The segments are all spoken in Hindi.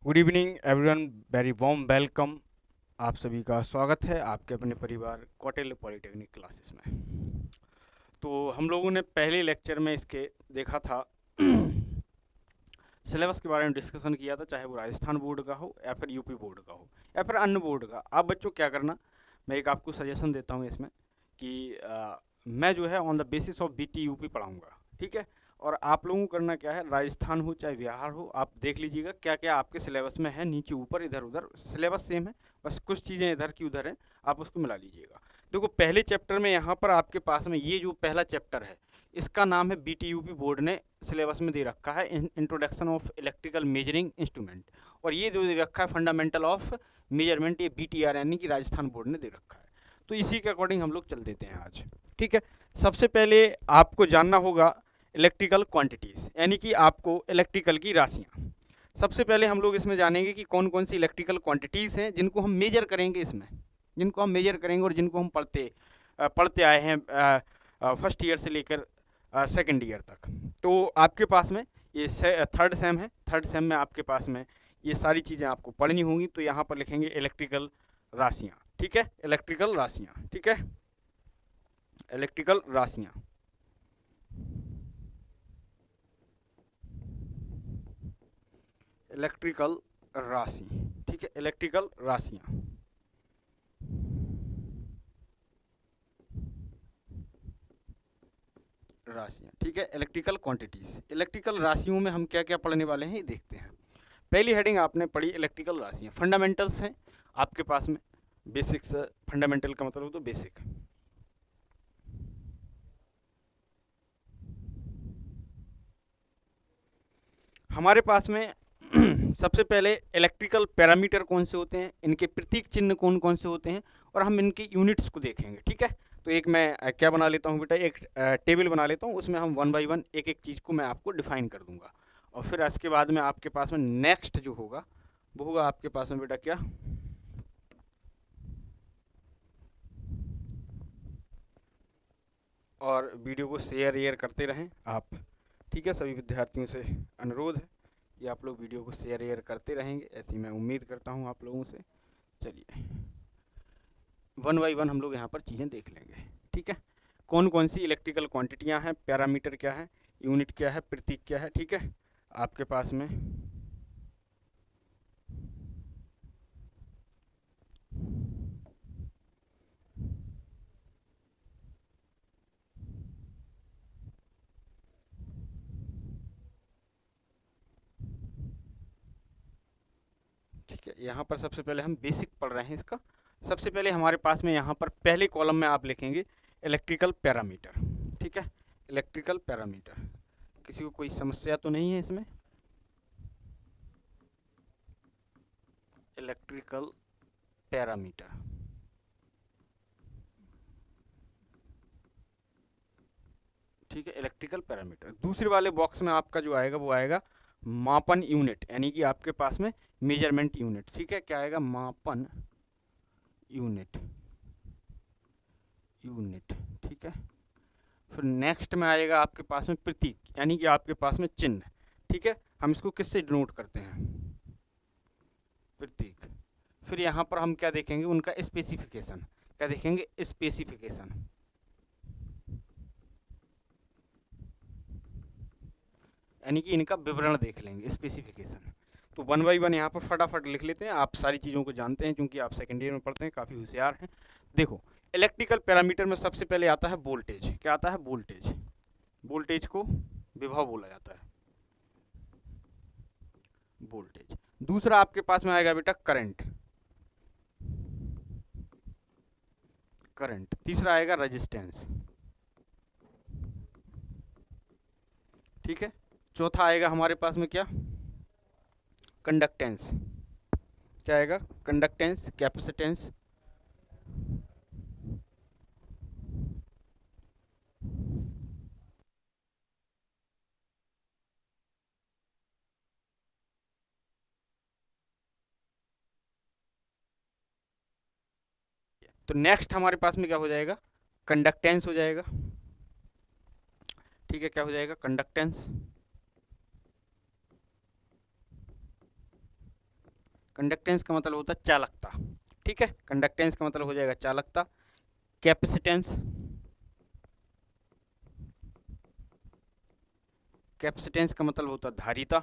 Good evening everyone, very warm welcome. आप सभी का स्वागत है आपके अपने परिवार कौटिल्य पॉलिटेक्निक क्लासेस में। तो हम लोगों ने पहले लेक्चर में इसके देखा था सिलेबस के बारे में डिस्कशन किया था, चाहे वो राजस्थान बोर्ड का हो या फिर यूपी बोर्ड का हो या फिर अन्य बोर्ड का। आप बच्चों क्या करना, मैं एक आपको सजेशन देता हूँ इसमें कि मैं जो है on the basis of BT UP पढ़ाऊँगा, ठीक है। और आप लोगों को करना क्या है, राजस्थान हो चाहे बिहार हो, आप देख लीजिएगा क्या क्या आपके सिलेबस में है, नीचे ऊपर इधर उधर सिलेबस सेम है, बस कुछ चीज़ें इधर की उधर हैं, आप उसको मिला लीजिएगा। देखो पहले चैप्टर में यहाँ पर आपके पास में ये जो पहला चैप्टर है, इसका नाम है बीटीयूपी बोर्ड ने सिलेबस में दे रखा है introduction of electrical measuring instrument. और ये जो दे रखा है फंडामेंटल ऑफ मेजरमेंट, ये बीटीआर यानी कि राजस्थान बोर्ड ने दे रखा है। तो इसी के अकॉर्डिंग हम लोग चल देते हैं आज, ठीक है। सबसे पहले आपको जानना होगा इलेक्ट्रिकल क्वांटिटीज़, यानी कि आपको इलेक्ट्रिकल की राशियाँ। सबसे पहले हम लोग इसमें जानेंगे कि कौन कौन सी इलेक्ट्रिकल क्वांटिटीज़ हैं जिनको हम मेजर करेंगे इसमें, जिनको हम मेजर करेंगे और जिनको हम पढ़ते आए हैं फर्स्ट ईयर से लेकर सेकेंड ईयर तक। तो आपके पास में ये थर्ड सेम है, थर्ड सेम में आपके पास में ये सारी चीज़ें आपको पढ़नी होंगी। तो यहाँ पर लिखेंगे इलेक्ट्रिकल राशियाँ, ठीक है, इलेक्ट्रिकल राशियाँ, ठीक है, इलेक्ट्रिकल राशियाँ। इलेक्ट्रिकल राशि, ठीक है, इलेक्ट्रिकल राशियाँ। राशियाँ, ठीक है, इलेक्ट्रिकल क्वांटिटीज़। इलेक्ट्रिकल राशियों में हम क्या क्या पढ़ने वाले हैं ये देखते हैं। पहली हेडिंग आपने पढ़ी इलेक्ट्रिकल राशियाँ, फंडामेंटल्स हैं आपके पास में, बेसिक्स। फंडामेंटल का मतलब तो बेसिक। हमारे पास में सबसे पहले इलेक्ट्रिकल पैरामीटर कौन से होते हैं, इनके प्रतीक चिन्ह कौन कौन से होते हैं, और हम इनकी यूनिट्स को देखेंगे, ठीक है। तो एक मैं क्या बना लेता हूँ बेटा, एक टेबल बना लेता हूँ, उसमें हम वन बाई वन एक एक चीज़ को मैं आपको डिफाइन कर दूंगा। और फिर इसके बाद में आपके पास में नेक्स्ट जो होगा वो होगा आपके पास में बेटा क्या, और वीडियो को शेयर करते रहें आप, ठीक है। सभी विद्यार्थियों से अनुरोध है कि आप लोग वीडियो को शेयर करते रहेंगे, ऐसी मैं उम्मीद करता हूँ आप लोगों से। चलिए वन बाई वन हम लोग यहाँ पर चीज़ें देख लेंगे, ठीक है। कौन कौन सी इलेक्ट्रिकल क्वांटिटियाँ हैं, पैरामीटर क्या है, यूनिट क्या है, प्रतीक क्या है, ठीक है, आपके पास में। ठीक है, यहाँ पर सबसे पहले हम बेसिक पढ़ रहे हैं इसका। सबसे पहले हमारे पास में यहाँ पर पहले कॉलम में आप लिखेंगे इलेक्ट्रिकल पैरामीटर, ठीक है, इलेक्ट्रिकल पैरामीटर। किसी को कोई समस्या तो नहीं है इसमें? इलेक्ट्रिकल पैरामीटर, ठीक है, इलेक्ट्रिकल पैरामीटर। दूसरे वाले बॉक्स में आपका जो आएगा वो आएगा मापन यूनिट, यानी कि आपके पास में मेजरमेंट यूनिट, ठीक है। क्या आएगा, मापन यूनिट, यूनिट, ठीक है। फिर नेक्स्ट में आएगा आपके पास में प्रतीक, यानी कि आपके पास में चिन्ह, ठीक है। हम इसको किससे डिनोट करते हैं, प्रतीक। फिर यहाँ पर हम क्या देखेंगे, उनका स्पेसिफिकेशन। क्या देखेंगे, स्पेसिफिकेशन, यानी कि इनका विवरण देख लेंगे, स्पेसिफिकेशन। तो वन बाई वन यहाँ पर फटाफट लिख लेते हैं, आप सारी चीज़ों को जानते हैं क्योंकि आप सेकेंड ईयर में पढ़ते हैं, काफ़ी होशियार हैं। देखो इलेक्ट्रिकल पैरामीटर में सबसे पहले आता है वोल्टेज। क्या आता है, वोल्टेज। वोल्टेज को विभव बोला जाता है, वोल्टेज। दूसरा आपके पास में आएगा बेटा करंट, करंट। तीसरा आएगा रेजिस्टेंस, ठीक है। चौथा आएगा हमारे पास में क्या, कंडक्टेंस। क्या आएगा, कंडक्टेंस, कैपेसिटेंस। तो नेक्स्ट हमारे पास में क्या हो जाएगा, कंडक्टेंस हो जाएगा, ठीक है। क्या हो जाएगा, कंडक्टेंस। कंडक्टेंस का मतलब होता है चालकता, ठीक है। कंडक्टेंस का मतलब हो जाएगा चालकता। कैपेसिटेंस, कैपेसिटेंस का मतलब होता है धारिता,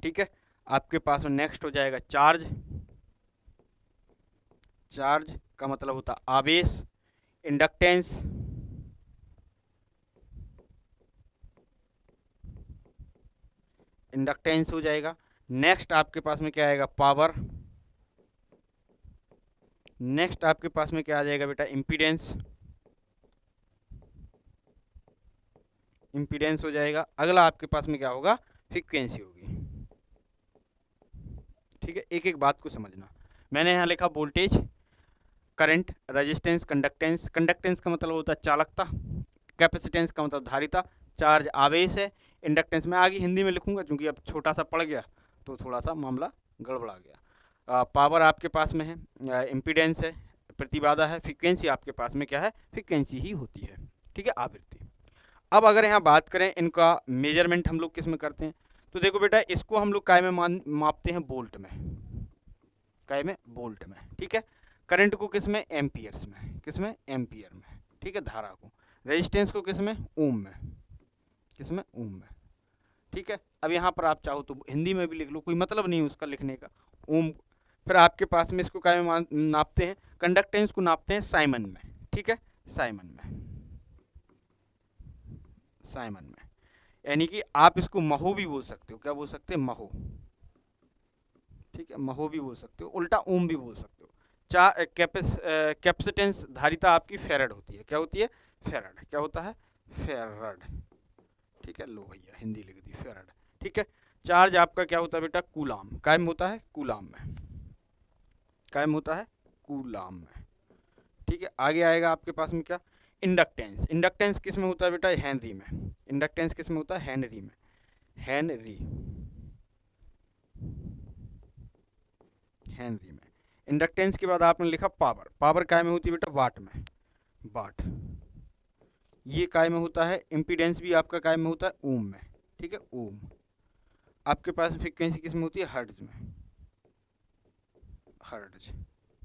ठीक है। आपके पास में नेक्स्ट हो जाएगा चार्ज, चार्ज का मतलब होता है आवेश। इंडक्टेंस, इंडक्टेंस हो जाएगा। नेक्स्ट आपके पास में क्या आएगा, पावर। नेक्स्ट आपके पास में क्या आ जाएगा बेटा, इम्पीडेंस, इम्पीडेंस हो जाएगा। अगला आपके पास में क्या होगा, फ्रीक्वेंसी होगी, ठीक है। एक एक बात को समझना। मैंने यहाँ लिखा voltage, current, resistance, conductance. Conductance का मतलब होता है चालकता, कैपेसिटेंस का मतलब धारिता, चार्ज आवेश है, इंडक्टेंस मैं आगे हिंदी में लिखूंगा क्योंकि अब छोटा सा पड़ गया तो थोड़ा सा मामला गड़बड़ा गया। पावर आपके पास में है, इम्पीडेंस है, प्रतिबाधा है, फ्रीक्वेंसी आपके पास में क्या है, फ्रीक्वेंसी ही होती है, ठीक है, आवृत्ति। अब अगर यहाँ बात करें इनका मेजरमेंट हम लोग किस में करते हैं, तो देखो बेटा इसको हम लोग काय में मापते हैं, बोल्ट में, काय में, बोल्ट में, ठीक है। करंट को किस में, एम्पियर्स में, किस में, एम्पियर में, ठीक है, धारा को। रेजिस्टेंस को किस में, ओम में, किस में, ओम में, ठीक है। अब यहाँ पर आप चाहो तो हिंदी में भी लिख लो, कोई मतलब नहीं उसका लिखने का, ओम। फिर आपके पास में इसको काय में नापते हैं, कंडक्टेंस को नापते हैं साइमन में, ठीक है, साइमन में, साइमन में। यानी कि आप इसको महो भी बोल सकते हो, क्या बोल सकते हैं, महो, ठीक है, महो भी बोल सकते हो, उल्टा ओम भी बोल सकते हो। कैपेसिटेंस धारिता आपकी फेरड होती है, क्या होती है, फेरड, क्या होता है, फेरड, ठीक है। लो भैया हिंदी लिख दी, फेरड, ठीक है। चार्ज आपका क्या होता है बेटा, कूलाम, कायम होता है कूलाम में, कायम होता है कूलाम में, ठीक है। आगे आएगा आपके पास में क्या, इंडक्टेंस। इंडक्टेंस किस में होता है बेटा, हेनरी में। इंडक्टेंस किस में होता है, हेनरी में, हेनरी, हेनरी में। इंडक्टेंस के बाद आपने लिखा पावर। पावर काय में होती है बेटा, वाट में, वाट। ये काय में होता है, इम्पीडेंस भी आपका काय में होता है, ओम में, ठीक है, ओम। आपके पास फ्रीक्वेंसी किस में होती है, हर्ट्ज में, हर्ट्ज,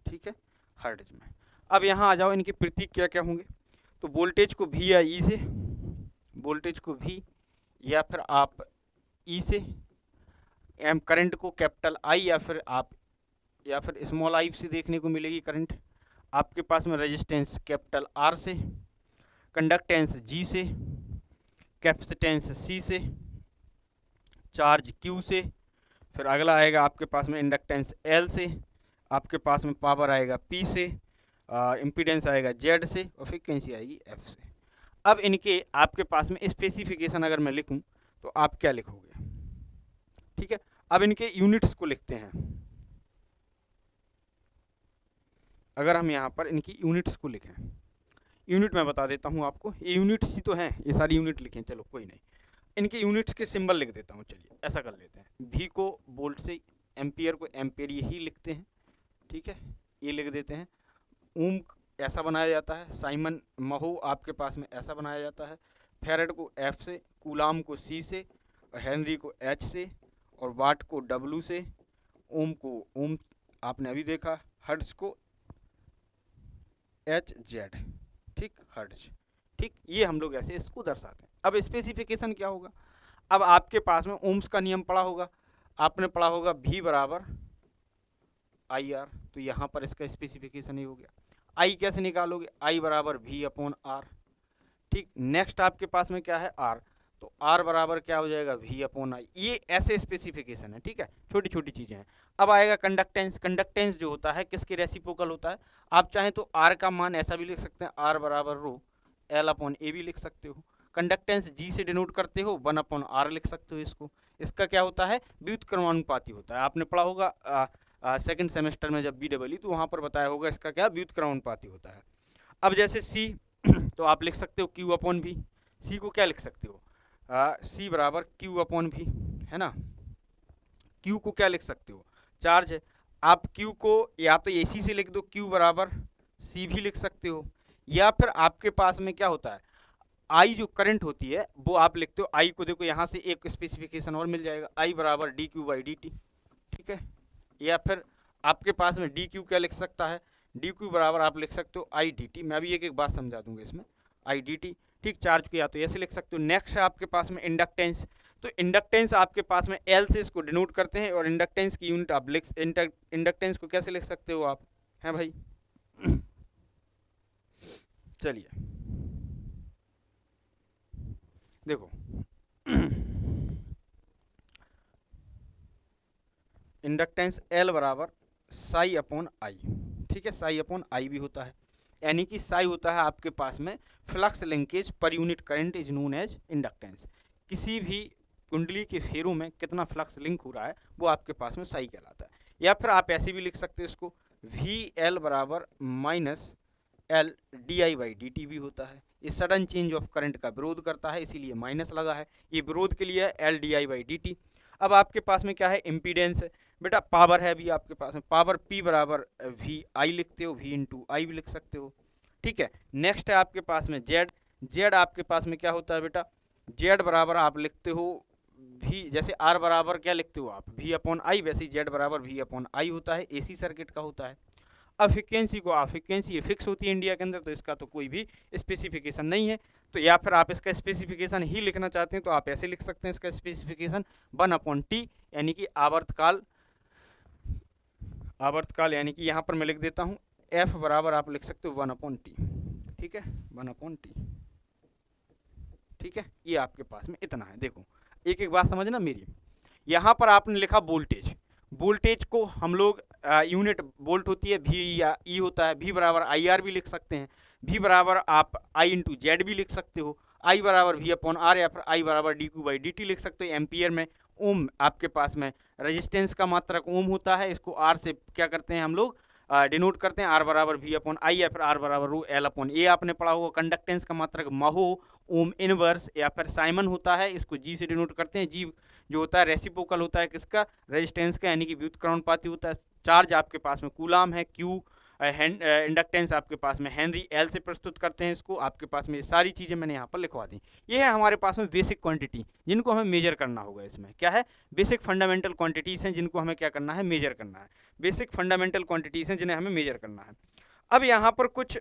ठीक है, हर्ट्ज में। अब यहाँ आ जाओ, इनके प्रतीक क्या क्या होंगे, तो वोल्टेज को भी या ई से, वोल्टेज को भी या फिर आप ई से, एम करंट को कैपिटल आई या फिर आप या फिर स्मॉल आई से देखने को मिलेगी करंट। आपके पास में रेजिस्टेंस कैपिटल आर से, कंडक्टेंस जी से, कैपेसिटेंस सी से, चार्ज क्यू से, फिर अगला आएगा आपके पास में इंडक्टेंस एल से, आपके पास में पावर आएगा पी से, इम्पीडेंस आएगा जेड से, और फ्रीक्वेंसी आएगी एफ से। अब इनके आपके पास में स्पेसिफिकेशन अगर मैं लिखूं तो आप क्या लिखोगे, ठीक है। अब इनके यूनिट्स को लिखते हैं। अगर हम यहाँ पर इनकी यूनिट्स को लिखें, यूनिट मैं बता देता हूँ आपको, ये यूनिट्स ही तो हैं, ये सारी यूनिट लिखें, चलो कोई नहीं। इनके यूनिट्स के सिंबल लिख देता हूँ, चलिए ऐसा कर लेते हैं। भी को वोल्ट से, एम्पियर को एम्पियर ही लिखते हैं, ठीक है, ये लिख देते हैं। ओम ऐसा बनाया जाता है, साइमन महो आपके पास में ऐसा बनाया जाता है, फेरेड को एफ से, कूलाम को सी से, और हेनरी को एच से, और वाट को डब्लू से, ओम को ओम आपने अभी देखा, हर्ट्ज को एच जेड, ठीक, हर्ट्ज, ठीक। ये हम लोग ऐसे इसको दर्शाते हैं। अब स्पेसिफिकेशन क्या होगा, अब आपके पास में ओम्स का नियम पढ़ा होगा, आपने पढ़ा होगा V बराबर आई आर, तो यहाँ पर इसका स्पेसिफिकेशन ही हो गया। आई कैसे निकालोगे, आई बराबर V अपॉन आर, ठीक। नेक्स्ट आपके पास में क्या है, आर, तो आर बराबर क्या हो जाएगा, V अपॉन आई। ये ऐसे स्पेसिफिकेशन है, ठीक है, छोटी छोटी चीज़ें हैं। अब आएगा कंडक्टेंस। कंडक्टेंस जो होता है किसके रेसिप्रोकल होता है, आप चाहें तो आर का मान ऐसा भी लिख सकते हैं, आर बराबर रो एल अपॉन ए भी लिख सकते हो। कंडक्टेंस जी से डिनोट करते हो, 1 अपॉन आर लिख सकते हो इसको। इसका क्या होता है, व्युत्क्रमानुपाती होता है, आपने पढ़ा होगा सेकंड सेमेस्टर में जब BEE, तो वहाँ पर बताया होगा इसका क्या व्युत्क्रमानुपाती होता है। अब जैसे सी तो आप लिख सकते हो क्यू अपॉन भी, सी को क्या लिख सकते हो, सी बराबर क्यू अपॉन भी, है ना। क्यू को क्या लिख सकते हो, चार्ज है, आप क्यू को या तो AC से लिख दो, क्यू बराबर सी भी लिख सकते हो, या फिर आपके पास में क्या होता है, आई जो करंट होती है वो आप लिखते हो, आई को देखो यहाँ से एक स्पेसिफिकेशन और मिल जाएगा, आई बराबर D Q by D T, ठीक है, या फिर आपके पास में डी क्यू क्या लिख सकता है, डी क्यू बराबर आप लिख सकते हो आई डी टी। मैं अभी एक एक बात समझा दूंगा इसमें, आई डी टी, ठीक। चार्ज को या तो ऐसे लिख सकते हो। नेक्स्ट है आपके पास में इंडक्टेंस। तो इंडक्टेंस आपके पास में एल से इसको डिनोट करते हैं, और इंडक्टेंस की यूनिट आप इंडक्टेंस को कैसे लिख सकते हो आप, हैं भाई? चलिए देखो, इंडक्टेंस एल बराबर साई अपॉन आई, ठीक है। साई अपॉन आई भी होता है, यानी कि साई होता है आपके पास में flux linkage per unit current is known as inductance. किसी भी कुंडली के फेरों में कितना फ्लक्स लिंक हो रहा है वो आपके पास में साई कहलाता है। या फिर आप ऐसे भी लिख सकते हो इसको, वी एल बराबर minus L D I by D T भी होता है। ये सडन चेंज ऑफ करंट का विरोध करता है, इसीलिए माइनस लगा है। ये विरोध के लिए है L D I by D T. अब आपके पास में क्या है, इम्पीडेंस है बेटा, पावर है भी आपके पास में, पावर पी बराबर वी आई लिखते हो, वी इंटू आई भी लिख सकते हो, ठीक है। नेक्स्ट है आपके पास में जेड। जेड आपके पास में क्या होता है बेटा, जेड बराबर आप लिखते हो वी, जैसे आर बराबर क्या लिखते हो आप, वी अपॉन आई, वैसे ही जेड बराबर वी अपॉन आई होता है, एसी सर्किट का होता है। अब फ्रिक्वेंसी को, आप फ्रिक्वेंसी फिक्स होती है इंडिया के अंदर, तो इसका तो कोई भी स्पेसिफिकेशन नहीं है। तो या फिर आप इसका स्पेसिफिकेशन ही लिखना चाहते हैं तो आप ऐसे लिख सकते हैं इसका स्पेसिफिकेशन 1/T, यानी कि आवर्तकाल, आवर्तकाल यानी कि यहाँ पर मैं लिख देता हूँ एफ बराबर आप लिख सकते हो 1/T, ठीक है, 1/T, ठीक है। ये आपके पास में इतना है। देखो एक एक बात समझना मेरी, यहाँ पर आपने लिखा वोल्टेज, वोल्टेज को हम लोग यूनिट वोल्ट होती है, वी या ई होता है, वी बराबर आई आर भी लिख सकते हैं, वी बराबर आप आई इंटू जेड भी लिख सकते हो, आई बराबर वी अपॉन आर, या फिर आई बराबर D Q by D T लिख सकते हो। एम्पियर में ओम आपके पास में रेजिस्टेंस का मात्रक ओम होता है, इसको आर से क्या करते हैं हम लोग डिनोट करते हैं, आर बराबर वी अपॉन आई, या फिर आर बराबर रो एल अपॉन ए आपने पढ़ा होगा। कंडक्टेंस का मात्रक महो ओम इनवर्स या फिर साइमन होता है, इसको जी से डिनोट करते हैं। जी जो होता है रेसिप्रोकल होता है किसका, रेजिस्टेंस का, यानी कि व्युत्क्रमणुपाती होता है। चार्ज आपके पास में कूलाम है, क्यू इंडक्टेंस आपके पास में हेनरी, एल से प्रस्तुत करते हैं इसको। आपके पास में ये सारी चीज़ें मैंने यहाँ पर लिखवा दी। ये है हमारे पास में बेसिक क्वांटिटी जिनको हमें मेजर करना होगा। इसमें क्या है, बेसिक फंडामेंटल क्वांटिटीज़ हैं जिनको हमें क्या करना है, मेजर करना है। बेसिक फंडामेंटल क्वांटिटीज़ हैं जिन्हें हमें मेजर करना है। अब यहाँ पर कुछ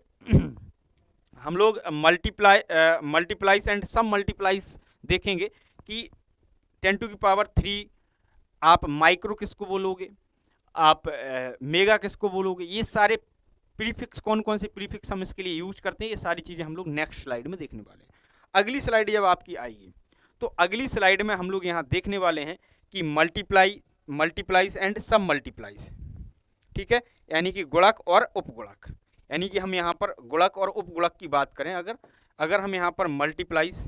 हम लोग मल्टीप्लाइज एंड सम मल्टीप्लाइज देखेंगे कि 10⁻³ आप माइक्रो किसको बोलोगे, आप मेगा किसको बोलोगे, ये सारे प्रीफिक्स कौन कौन से प्रीफिक्स हम इसके लिए यूज करते हैं, ये सारी चीज़ें हम लोग नेक्स्ट स्लाइड में देखने वाले हैं। अगली स्लाइड जब आपकी आएगी तो अगली स्लाइड में हम लोग यहाँ देखने वाले हैं कि मल्टीप्लाइज एंड सब मल्टीप्लाइज, ठीक है, यानी कि गुणक और उपगुणक। यानी कि हम यहाँ पर गुणक और उपगुणक की बात करें, अगर हम यहाँ पर मल्टीप्लाइज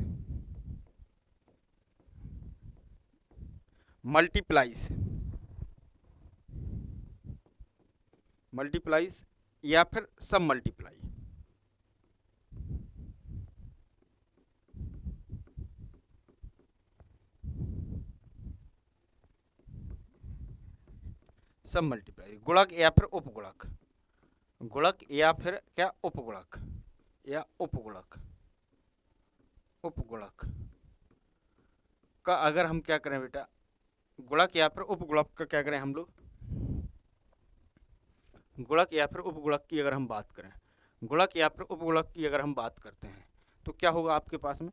या फिर सब मल्टीप्लाई, सब मल्टीप्लाई, गुणक या फिर उपगुणक, गुणक या फिर क्या उपगुणक, या उपगुणक, उपगुणक का अगर हम क्या करें बेटा, गुणक या फिर उपगुणक का क्या करें हम लोग, गुणक या फिर उपगुणक की अगर हम बात करें, गुणक या फिर उपगुणक की अगर हम बात करते हैं तो क्या होगा आपके पास में।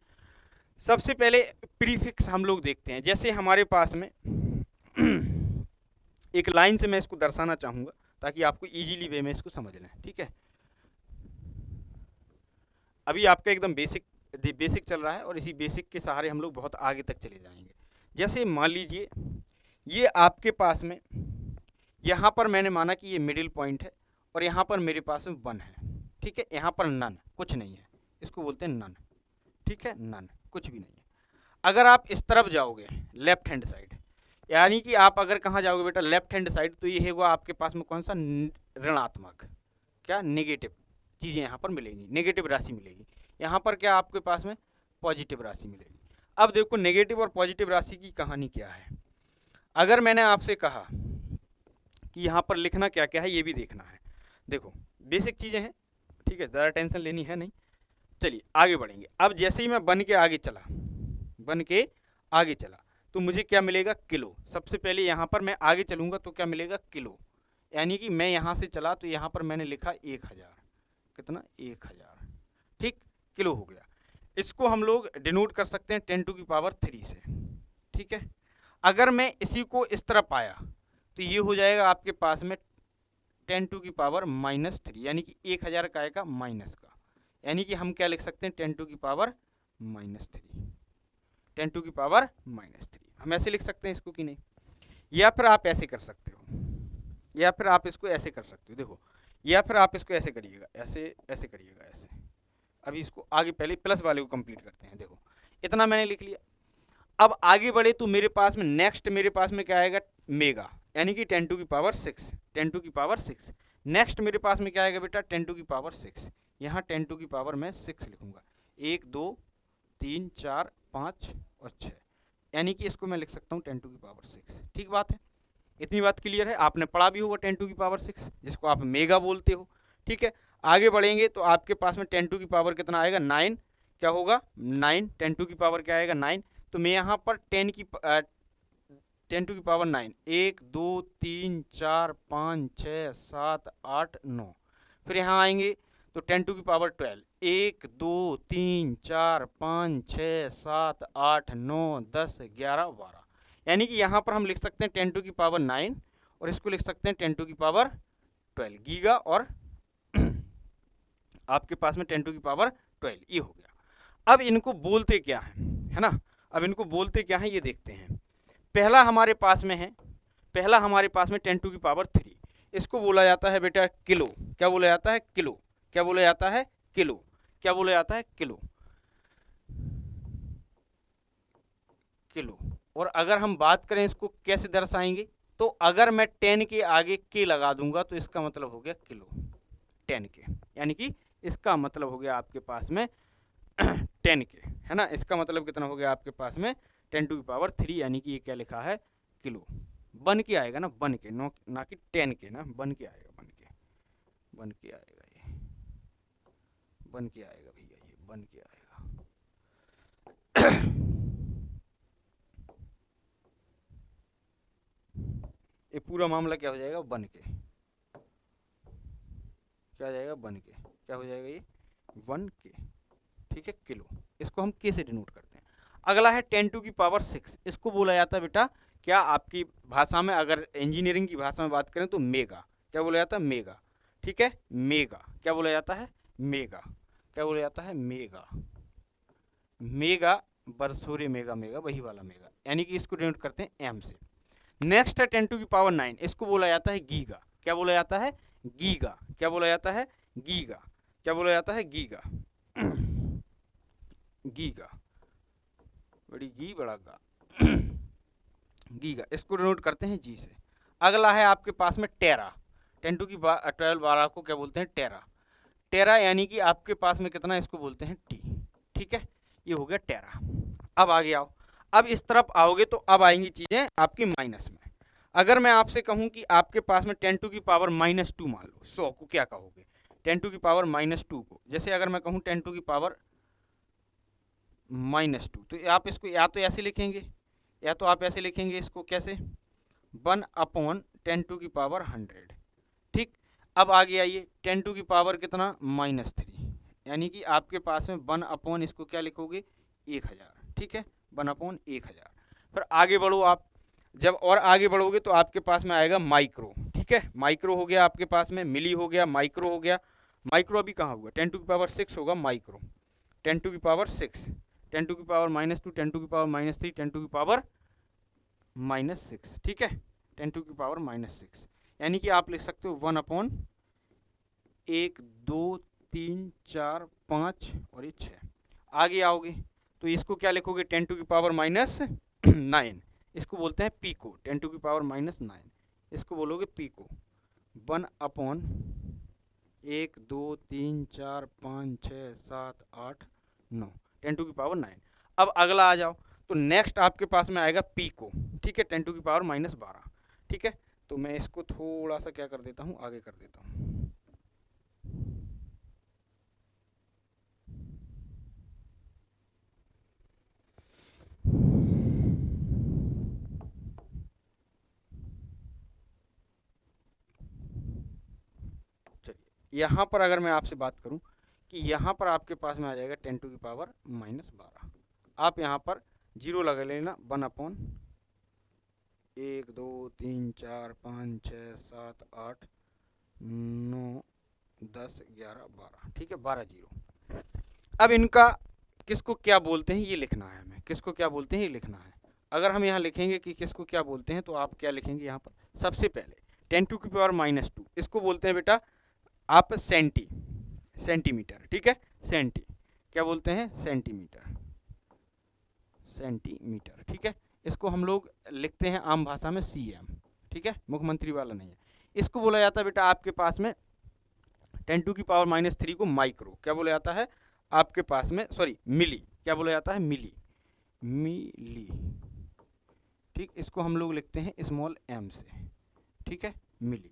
सबसे पहले प्रीफिक्स हम लोग देखते हैं। जैसे हमारे पास में एक लाइन से मैं इसको दर्शाना चाहूँगा ताकि आपको इजीली वे में इसको समझ लें, ठीक है। अभी आपका एकदम बेसिक चल रहा है और इसी बेसिक के सहारे हम लोग बहुत आगे तक चले जाएंगे। जैसे मान लीजिए ये आपके पास में, यहाँ पर मैंने माना कि ये मिडिल पॉइंट है और यहाँ पर मेरे पास में 1 है, ठीक है। यहाँ पर नन, कुछ नहीं है, इसको बोलते हैं नन, ठीक है, नन, कुछ भी नहीं है। अगर आप इस तरफ जाओगे लेफ्ट हैंड साइड, यानी कि आप अगर कहाँ जाओगे बेटा, लेफ्ट हैंड साइड, तो ये होगा आपके पास में कौन सा, ऋणात्मक, क्या, नेगेटिव चीज़ें यहाँ पर मिलेंगी, नेगेटिव राशि मिलेगी। यहाँ पर क्या आपके पास में पॉजिटिव राशि मिलेगी। अब देखो नेगेटिव और पॉजिटिव राशि की कहानी क्या है। अगर मैंने आपसे कहा कि यहाँ पर लिखना क्या क्या है ये भी देखना है, देखो बेसिक चीज़ें हैं, ठीक है, ज़्यादा टेंशन लेनी है नहीं। चलिए आगे बढ़ेंगे। अब जैसे ही मैं बन के आगे चला तो मुझे क्या मिलेगा, किलो। सबसे पहले यहाँ पर मैं आगे चलूँगा तो क्या मिलेगा, किलो। यानी कि मैं यहाँ से चला तो यहाँ पर मैंने लिखा 1000, कितना, 1000, ठीक, किलो हो गया। इसको हम लोग डिनोट कर सकते हैं 10⁻³ से, ठीक है। अगर मैं इसी को इस तरह पाया तो ये हो जाएगा आपके पास में 10⁻⁻3, यानी कि 1000 का आएगा माइनस का, यानी कि हम क्या लिख सकते हैं 10⁻⁻3, 10⁻⁻3 हम ऐसे लिख सकते हैं इसको कि नहीं। या फिर आप ऐसे कर सकते हो, या फिर आप इसको ऐसे कर सकते हो, देखो, या फिर आप इसको ऐसे करिएगा, ऐसे ऐसे करिएगा, ऐसे। अभी इसको आगे पहले प्लस वाले को कंप्लीट करते हैं। देखो इतना मैंने लिख लिया। अब आगे बढ़े तो मेरे पास में नेक्स्ट मेरे पास में क्या आएगा, मेगा, यानी कि 10⁻6, 10⁻6। नेक्स्ट मेरे पास में क्या आएगा बेटा, 10⁻6। यहाँ 10⁻, मैं 6 लिखूंगा, 1 2 3 4 5 और 6, यानी कि इसको मैं लिख सकता हूँ 10⁻6। ठीक बात है, इतनी बात क्लियर है। आपने पढ़ा भी होगा 10⁻6, जिसको आप मेगा बोलते हो, ठीक है। आगे बढ़ेंगे तो आपके पास में 10⁻ कितना आएगा, 9, क्या होगा, 9, 10⁻ क्या आएगा, 9। तो मैं यहाँ पर 10⁻9, 1 2 3 4 5 6 7 8 9। फिर यहाँ आएंगे तो 10⁻12, 1 2 3 4 5 6 7 8 9 10 11 12, यानी कि यहाँ पर हम लिख सकते हैं 10⁻9 और इसको लिख सकते हैं 10⁻12 गीगा, और आपके पास में 10⁻12 ये हो गया। अब इनको बोलते क्या है ना, अब इनको बोलते क्या है ये देखते हैं। पहला हमारे पास में है, पहला हमारे पास में 10⁻3, इसको बोला जाता है बेटा किलो। क्या बोला जाता है, किलो। क्या बोला जाता है, किलो। क्या बोला जाता है, किलो, किलो। और अगर हम बात करें इसको कैसे दर्शाएंगे, तो अगर मैं 10 के आगे के लगा दूंगा तो इसका मतलब हो गया किलो, 10 के, यानी कि इसका मतलब हो गया आपके पास में 10 के, है ना। इसका मतलब कितना हो गया आपके पास में 10⁻3, यानी कि ये क्या लिखा है, किलो। बन के आएगा ना, बन के, ना कि 10 के, ना बन के आएगा, बन के, बन के आएगा, ये बन के आएगा भैया, ये बन के आएगा। ये पूरा मामला क्या हो जाएगा, बन के, क्या हो जाएगा, बन के, क्या हो जाएगा ये, 1 के, ठीक है, किलो। इसको हम के से डिनोट करते हैं। अगला है 10⁻6, इसको बोला जाता है बेटा, क्या आपकी भाषा में, अगर इंजीनियरिंग की भाषा में बात करें तो मेगा। क्या बोला जाता है, मेगा, ठीक है, मेगा। क्या बोला जाता है, मेगा। क्या बोला जाता है, मेगा, मेगा बरसोरे, मेगा, मेगा वही वाला मेगा, यानी कि इसको डिनोट करते हैं एम से। नेक्स्ट है 10⁻9, इसको बोला जाता है गीगा। क्या बोला जाता है, गीगा। क्या बोला जाता है, गीगा। क्या बोला जाता है, गीगा, गीगा, बड़ी गी बड़ा गा, गीगा, इसको डिनोट करते हैं जी से। अगला है आपके पास में टेरा, 10⁻12 को क्या बोलते हैं, टेरा। टेरा यानी कि आपके पास में कितना, इसको बोलते हैं टी, ठीक है, ये हो गया टेरा। अब आगे आओ, अब इस तरफ आओगे तो अब आएंगी चीजें आपकी माइनस में। अगर मैं आपसे कहूं कि आपके पास में 10⁻−2 मान लो, 100 को क्या कहोगे, 10⁻−2 को। जैसे अगर मैं कहूं 10⁻−2, तो आप इसको या तो ऐसे लिखेंगे, या तो आप ऐसे लिखेंगे इसको, कैसे, 1/10⁻100, ठीक। अब आगे आइए 10⁻ कितना, -3, यानी कि आपके पास में 1/ इसको क्या लिखोगे, 1000, ठीक है, 1/1000। फिर आगे बढ़ो आप, जब और आगे बढ़ोगे तो आपके पास में आएगा माइक्रो, ठीक है, माइक्रो हो गया आपके पास में, मिली हो गया, माइक्रो हो गया। माइक्रो अभी कहाँ हुआ, 10⁻6 होगा माइक्रो, 10⁻6, 10⁻−2, 10⁻−3, 10⁻−6, ठीक है, 10⁻−6, यानी कि आप लिख सकते हो 1/1 2 3 4 5 और ये 6। आगे आओगे तो इसको क्या लिखोगे, 10⁻−9, इसको बोलते हैं पीको, 10⁻−9, इसको बोलोगे पीको, 1/1 2 3 4 5 6 7 8 9, 10⁻9। अब अगला आ जाओ तो नेक्स्ट आपके पास में आएगा पीको, ठीक है, 10⁻−12, ठीक है। तो मैं इसको थोड़ा सा क्या कर देता हूँ, आगे कर देता हूँ। यहाँ पर अगर मैं आपसे बात करूँ कि यहाँ पर आपके पास में आ जाएगा 10⁻⁻12। आप यहाँ पर 0 लगा लेना, 1/, 1 2 3 4 5 6 7 8 9 10 11 12, ठीक है, 12 0। अब इनका किसको क्या बोलते हैं ये लिखना है हमें, किसको क्या बोलते हैं ये लिखना है। अगर हम यहाँ लिखेंगे कि किसको क्या बोलते हैं तो आप क्या लिखेंगे यहाँ पर, सबसे पहले 10⁻⁻2 इसको बोलते हैं बेटा आप सेंटीमीटर, ठीक है, सेंटी, क्या बोलते हैं, सेंटीमीटर, सेंटीमीटर, ठीक है। इसको हम लोग लिखते हैं आम भाषा में cm, ठीक है, मुख्यमंत्री वाला नहीं है। इसको बोला जाता है बेटा आपके पास में 10⁻³ को माइक्रो, क्या बोला जाता है आपके पास में, सॉरी मिली, क्या बोला जाता है, मिली, मिली, ठीक। इसको हम लोग लिखते हैं स्मॉल m से, ठीक है, मिली।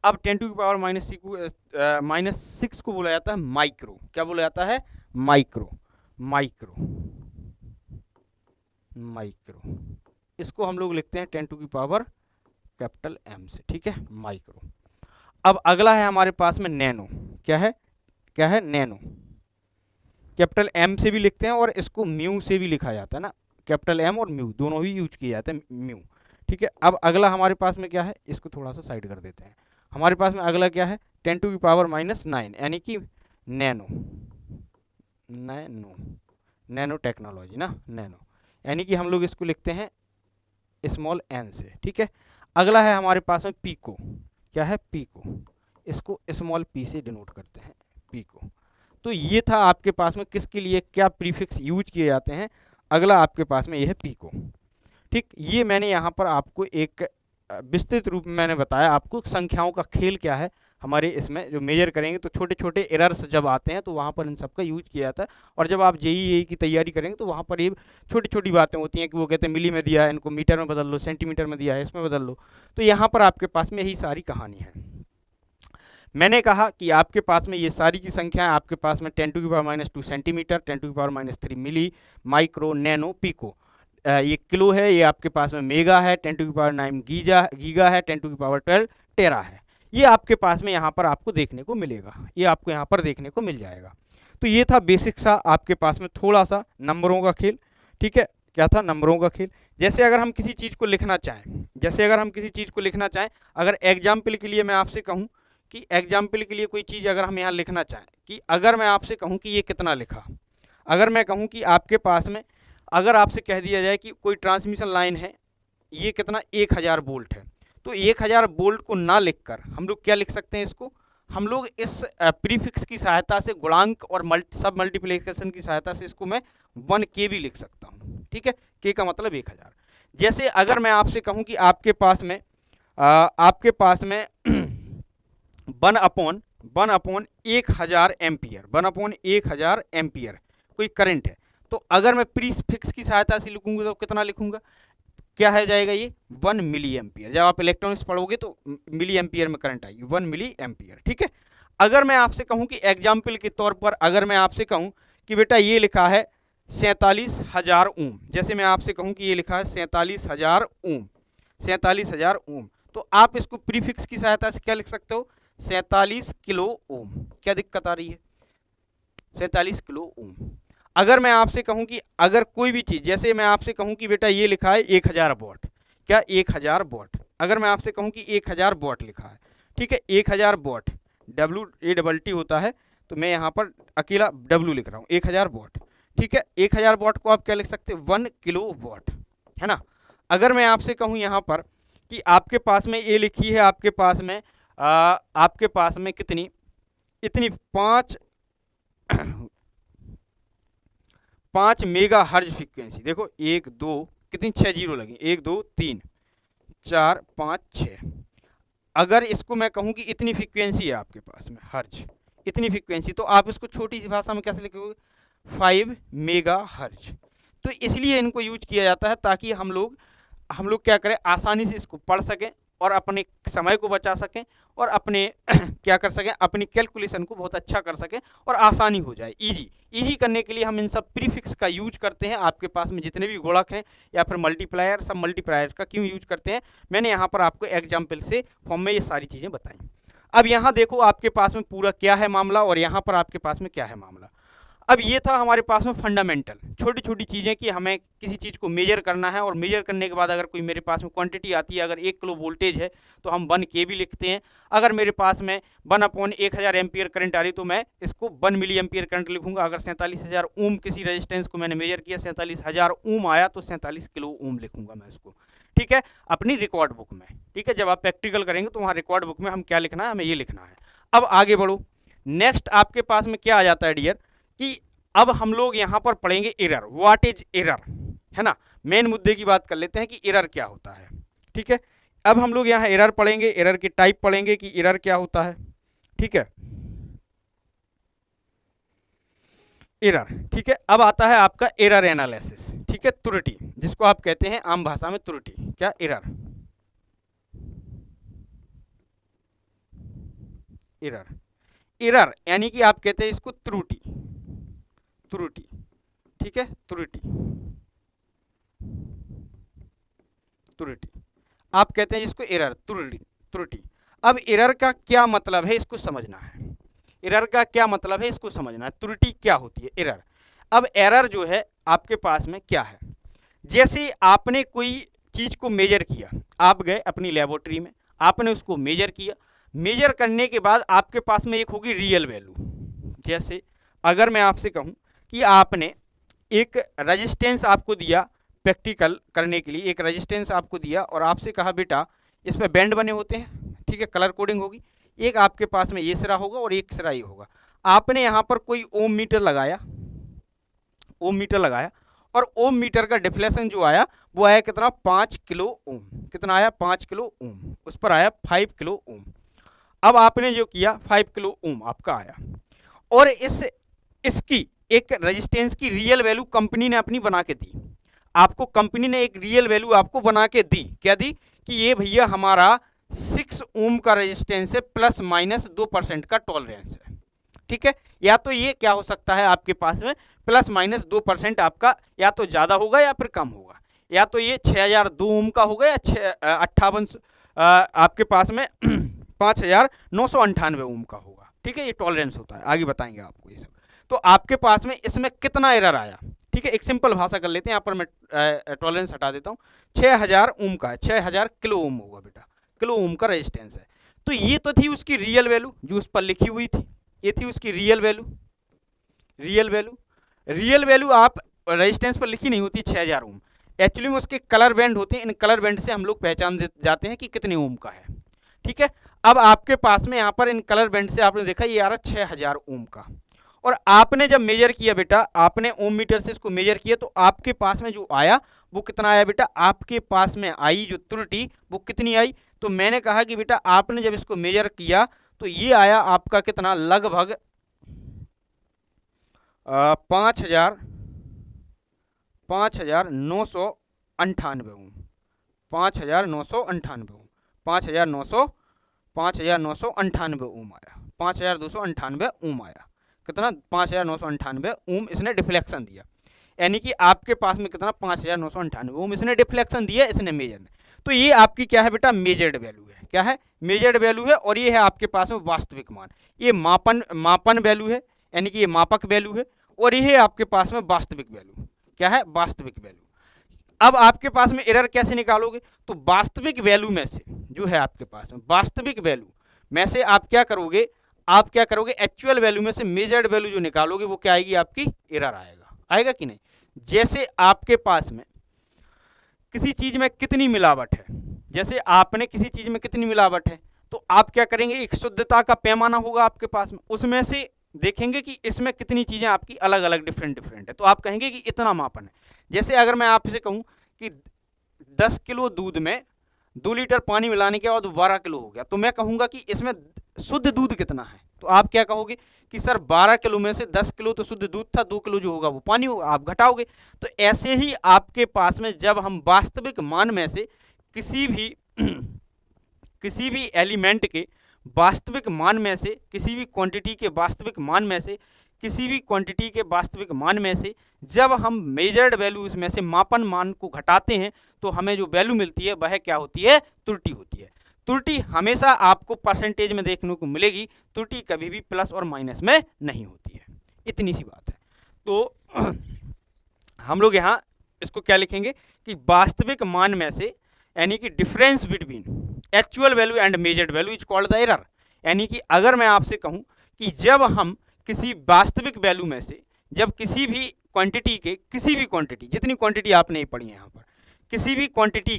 अब 10⁻⁻6 को बोला जाता है माइक्रो, क्या बोला जाता है, माइक्रो, माइक्रो, माइक्रो। इसको हम लोग लिखते हैं 10⁻⁻M से, ठीक है, माइक्रो। अब अगला है हमारे पास में नैनो, क्या है, क्या है, नैनो, कैपिटल M से भी लिखते हैं और इसको म्यू से भी लिखा जाता है ना, कैपिटल M और म्यू दोनों ही यूज किए जाते हैं, म्यू, ठीक है। अब अगला हमारे पास में क्या है, इसको थोड़ा सा साइड कर देते हैं। हमारे पास में अगला क्या है 10⁻⁹ यानी कि नैनो, नैनो, नैनो टेक्नोलॉजी ना, नैनो, यानी कि हम लोग इसको लिखते हैं स्मॉल n से, ठीक है। अगला है हमारे पास में पीको, क्या है, पीको, इसको स्मॉल p से डिनोट करते हैं, पीको। तो ये था आपके पास में किसके लिए क्या प्रीफिक्स यूज किए जाते हैं। अगला आपके पास में ये है पीको, ठीक। ये मैंने यहाँ पर आपको एक विस्तृत रूप में मैंने बताया आपको संख्याओं का खेल क्या है। हमारे इसमें जो मेजर करेंगे तो छोटे छोटे एरर्स जब आते हैं तो वहाँ पर इन सब का यूज किया जाता है। और जब आप जेईई की तैयारी करेंगे तो वहाँ पर ये छोटी छोटी बातें होती हैं कि वो कहते हैं मिली में दिया है, इनको मीटर में बदल लो, सेंटीमीटर में दिया है, इसमें बदल लो। तो यहाँ पर आपके पास में यही सारी कहानी है। मैंने कहा कि आपके पास में ये सारी की संख्याएं आपके पास में 10⁻² सेंटीमीटर, 10⁻³ मिली, माइक्रो, नैनो, पीको। ये किलो है, ये आपके पास में मेगा है, 10�9 गीगा है, 10⁻12 टेरा है। ये आपके पास में यहाँ पर आपको देखने को मिलेगा, ये आपको यहाँ पर देखने को मिल जाएगा। तो ये था बेसिक सा आपके पास में थोड़ा सा नंबरों का खेल, ठीक है। क्या था, नंबरों का खेल। जैसे अगर हम किसी चीज़ को लिखना चाहें, जैसे अगर हम किसी चीज़ को लिखना चाहें, अगर एग्जाम्पल के लिए मैं आपसे कहूँ कि एग्जाम्पल के लिए कोई चीज़ अगर हम यहाँ लिखना चाहें कि अगर मैं आपसे कहूँ कि ये कितना लिखा, अगर मैं कहूँ कि आपके पास में अगर आपसे कह दिया जाए कि कोई ट्रांसमिशन लाइन है, ये कितना 1000 वोल्ट है, तो 1000 वोल्ट को ना लिखकर हम लोग क्या लिख सकते हैं, इसको हम लोग इस प्रीफिक्स की सहायता से गुणांक और सब मल्टीप्लिकेशन की सहायता से इसको मैं 1K भी लिख सकता हूँ, ठीक है। K का मतलब 1000। जैसे अगर मैं आपसे कहूँ कि आपके पास में 1/1000 एम्पियर, 1/1000 एम्पियर कोई करंट है, तो अगर मैं प्रीफिक्स की सहायता से लिखूंगा तो कितना लिखूंगा, क्या है जाएगा ये 1 मिली एम्पियर। जब आप इलेक्ट्रॉनिक्स पढ़ोगे तो मिली एम्पियर में करंट आएगी, 1 मिली एम्पियर, ठीक है। अगर मैं आपसे कहूं कि एग्जाम्पल के तौर पर अगर मैं आपसे कहूं कि बेटा ये लिखा है 47,000 ओम, जैसे मैं आपसे कहूं कि ये लिखा है 47,000 ओम, 47,000 ओम, तो आप इसको प्रीफिक्स की सहायता से क्या लिख सकते हो, 47 किलो ओम। क्या दिक्कत आ रही है, 47 किलो ओम। अगर मैं आपसे कहूं कि अगर कोई भी चीज़, जैसे मैं आपसे कहूं कि बेटा ये लिखा है 1000 वॉट, क्या 1000 वॉट, अगर मैं आपसे कहूं कि 1000 वॉट लिखा है, ठीक है, 1000 वॉट, WATT होता है, तो मैं यहाँ पर अकेला W लिख रहा हूँ, 1000 वॉट, ठीक है। 1000 वॉट को आप क्या लिख सकते हैं, 1 किलो वॉट, है ना। अगर मैं आपसे कहूँ यहाँ पर कि आपके पास में ये लिखी है आपके पास में कितनी, इतनी 5 मेगा हर्ज फ्रीक्वेंसी, देखो 1 2 कितनी 6 जीरो लगी, 1 2 3 4 5 6। अगर इसको मैं कहूँ कि इतनी फ्रीक्वेंसी है आपके पास में हर्ज, इतनी फ्रीक्वेंसी, तो आप इसको छोटी सी भाषा में कैसे लिखोगे, 5 मेगा हर्ज। तो इसलिए इनको यूज किया जाता है ताकि हम लोग क्या करें, आसानी से इसको पढ़ सकें और अपने समय को बचा सकें और अपने क्या कर सकें, अपनी कैलकुलेशन को बहुत अच्छा कर सकें और आसानी हो जाए, इजी करने के लिए हम इन सब प्रीफिक्स का यूज करते हैं। आपके पास में जितने भी गुणक हैं या फिर मल्टीप्लायर, सब मल्टीप्लायर का क्यों यूज करते हैं, मैंने यहाँ पर आपको एग्जाम्पल से फॉर्म में ये सारी चीज़ें बताई। अब यहाँ देखो आपके पास में पूरा क्या है मामला और यहाँ पर आपके पास में क्या है मामला। अब ये था हमारे पास में फंडामेंटल, छोटी छोटी चीज़ें कि हमें किसी चीज़ को मेजर करना है, और मेजर करने के बाद अगर कोई मेरे पास में क्वांटिटी आती है, अगर 1 किलो वोल्टेज है तो हम 1 kV लिखते हैं। अगर मेरे पास में 1/1000 एम्पियर करंट आ रही तो मैं इसको 1 मिली एम्पियर करंट लिखूंगा। अगर 47,000 ओम किसी रेजिस्टेंस को मैंने मेजर किया, 47,000 ओम आया तो 47 किलो ओम लिखूंगा मैं इसको, ठीक है, अपनी रिकॉर्ड बुक में। ठीक है, जब आप प्रैक्टिकल करेंगे तो वहाँ रिकॉर्ड बुक में हम क्या लिखना है, हमें ये लिखना है। अब आगे बढ़ो, नेक्स्ट आपके पास में क्या आ जाता है डियर, कि अब हम लोग यहाँ पर पढ़ेंगे एरर, व्हाट इज एरर, है ना। मेन मुद्दे की बात कर लेते हैं कि एरर क्या होता है। ठीक है, अब हम लोग यहाँ एरर पढ़ेंगे, एरर की टाइप पढ़ेंगे कि एरर क्या होता है। ठीक है, एरर, ठीक है। अब आता है आपका एरर एनालिसिस, ठीक है, त्रुटि, जिसको आप कहते हैं आम भाषा में त्रुटि। क्या, एरर, एरर, एरर यानी कि आप कहते हैं इसको त्रुटि, त्रुटि, ठीक है, त्रुटि, त्रुटि, आप कहते हैं इसको एरर, त्रुटि, त्रुटि। अब एरर का क्या मतलब है इसको समझना है, एरर का क्या मतलब है इसको समझना है, त्रुटि क्या होती है, एरर। अब एरर जो है आपके पास में क्या है, जैसे आपने कोई चीज को मेजर किया, आप गए अपनी लेबोरेटरी में, आपने उसको मेजर किया, मेजर करने के बाद आपके पास में एक होगी रियल वैल्यू। जैसे अगर मैं आपसे कहूं कि आपने एक रेजिस्टेंस आपको दिया प्रैक्टिकल करने के लिए, एक रेजिस्टेंस आपको दिया और आपसे कहा बेटा इस पर बैंड बने होते हैं, ठीक है, कलर कोडिंग होगी, एक आपके पास में ये सिरा होगा और एक सिरा ये होगा। आपने यहाँ पर कोई ओम मीटर लगाया, ओम मीटर लगाया, और ओम मीटर का डिफ्लेक्शन जो आया वो आया कितना, 5 किलो ओम। कितना आया, 5 किलो ओम, उस पर आया 5 किलो ओम। अब आपने जो किया 5 किलो ओम आपका आया, और इसकी एक रेजिस्टेंस की रियल वैल्यू कंपनी ने अपनी बना के दी आपको, कंपनी ने एक रियल वैल्यू आपको बना के दी, क्या दी, कि ये भैया हमारा 6 ओम का रेजिस्टेंस है, ±2% का टॉलरेंस है। ठीक है, या तो ये क्या हो सकता है आपके पास में ±2% आपका या तो ज़्यादा होगा या फिर कम होगा, या तो ये 6002 ओम का होगा या 58 आपके पास में 5998 ओम का होगा। ठीक है, ये टॉलरेंस होता है, आगे बताएंगे आपको ये सब। तो आपके पास में इसमें कितना एरर आया, ठीक है, एक सिंपल भाषा कर लेते हैं, यहाँ पर मैं टॉलरेंस हटा देता हूँ। 6000 ओम का है, 6000 किलो ओम होगा बेटा, किलो ओम का रेजिस्टेंस है। तो ये तो थी उसकी रियल वैल्यू जो उस पर लिखी हुई थी, ये थी उसकी real value, real value, real value आप रेजिस्टेंस पर लिखी नहीं होती 6000 ओम, एक्चुअली में उसके कलर बैंड होते हैं, इन कलर बैंड से हम लोग पहचान जाते हैं कि कितने ओम का है। ठीक है, अब आपके पास में यहाँ पर इन कलर बैंड से आपने देखा ये आ रहा 6000 ओम का, और आपने जब मेजर किया बेटा, आपने ओम मीटर से इसको मेजर किया तो आपके पास में जो आया वो कितना आया बेटा, आपके पास में आई जो त्रुटि वो कितनी आई, तो मैंने कहा कि बेटा आपने जब इसको मेजर किया तो ये आया आपका कितना, लगभग 5,998 ओम, 5,998 ओम, 5,998 ओम आया, 5,298 ओम आया, कितना, 5,998 ओम इसने डिफ्लेक्शन दिया, यानी कि आपके पास में कितना, 5,998 ओम इसने डिफ्लेक्शन दिया, इसने मेजर ने। तो ये आपकी क्या है बेटा, मेजर्ड वैल्यू है, क्या है, मेजर्ड वैल्यू है, और ये है आपके पास में वास्तविक मान, ये मापन वैल्यू है, यानी कि ये मापक वैल्यू है, और ये है आपके पास में वास्तविक वैल्यू, क्या है, वास्तविक वैल्यू। अब आपके पास में एरर कैसे निकालोगे, तो वास्तविक वैल्यू में से जो है आपके पास में, वास्तविक वैल्यू में से आप क्या करोगे, एक्चुअल वैल्यू में से मेजर्ड वैल्यू जो निकालोगे वो क्या आएगी, आपकी एरर आएगा, आएगा कि नहीं। जैसे आपके पास में किसी चीज में कितनी मिलावट है, जैसे आपने किसी चीज में कितनी मिलावट है, तो आप क्या करेंगे, एक शुद्धता का पैमाना होगा आपके पास में, उसमें से देखेंगे कि इसमें कितनी चीजें आपकी अलग अलग डिफरेंट है, तो आप कहेंगे कि इतना मापन है। जैसे अगर मैं आपसे कहूं कि 10 किलो दूध में 2 लीटर पानी मिलाने के बाद 12 किलो हो गया, तो मैं कहूंगा कि इसमें शुद्ध दूध कितना है, तो आप क्या कहोगे कि सर 12 किलो में से 10 किलो तो शुद्ध दूध था, 2 किलो जो होगा वो पानी होगा, आप घटाओगे। तो ऐसे ही आपके पास में जब हम वास्तविक मान में से किसी भी किसी भी एलिमेंट के वास्तविक मान में से, किसी भी क्वांटिटी के वास्तविक मान में से, किसी भी क्वांटिटी के वास्तविक मान में से जब हम मेजर्ड वैल्यूज में से मापन मान को घटाते हैं तो हमें जो वैल्यू मिलती है वह क्या होती है, त्रुटि होती है। त्रुटि हमेशा आपको परसेंटेज में देखने को मिलेगी, त्रुटि कभी भी प्लस और माइनस में नहीं होती है, इतनी सी बात है। तो हम लोग यहाँ इसको क्या लिखेंगे कि वास्तविक मान में से, यानी कि difference between actual value and measured value is called the error. यानी कि अगर मैं आपसे कहूँ कि जब हम किसी वास्तविक वैल्यू में से, जब किसी भी क्वांटिटी के, किसी भी क्वांटिटी, जितनी क्वांटिटी आपने पढ़ी है यहाँ पर, किसी भी क्वांटिटी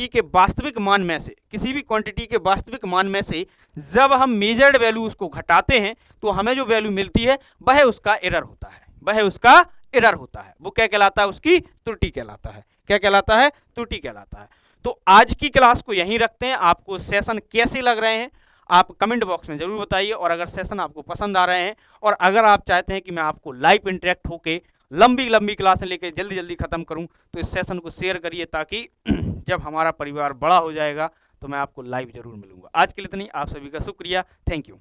के वास्तविक मान में से, किसी भी क्वांटिटी के वास्तविक मान में से जब हम मेजर्ड वैल्यू उसको घटाते हैं तो हमें जो वैल्यू मिलती है वह उसका एरर होता है, वह उसका एरर होता है। वो क्या कहलाता है? उसकी त्रुटि कहलाता है। क्या कहलाता है? त्रुटि कहलाता है। तो आज की क्लास को यहीं रखते हैं। आपको सेशन कैसे लग रहे हैं आप कमेंट बॉक्स में जरूर बताइए, और अगर सेशन आपको पसंद आ रहे हैं और अगर आप चाहते हैं कि मैं आपको लाइव इंटरेक्ट होके लंबी क्लासें लेके जल्दी खत्म करूं, तो इस सेशन को शेयर करिए, ताकि जब हमारा परिवार बड़ा हो जाएगा तो मैं आपको लाइव जरूर मिलूंगा। आज के लिए इतना ही, आप सभी का शुक्रिया, थैंक यू।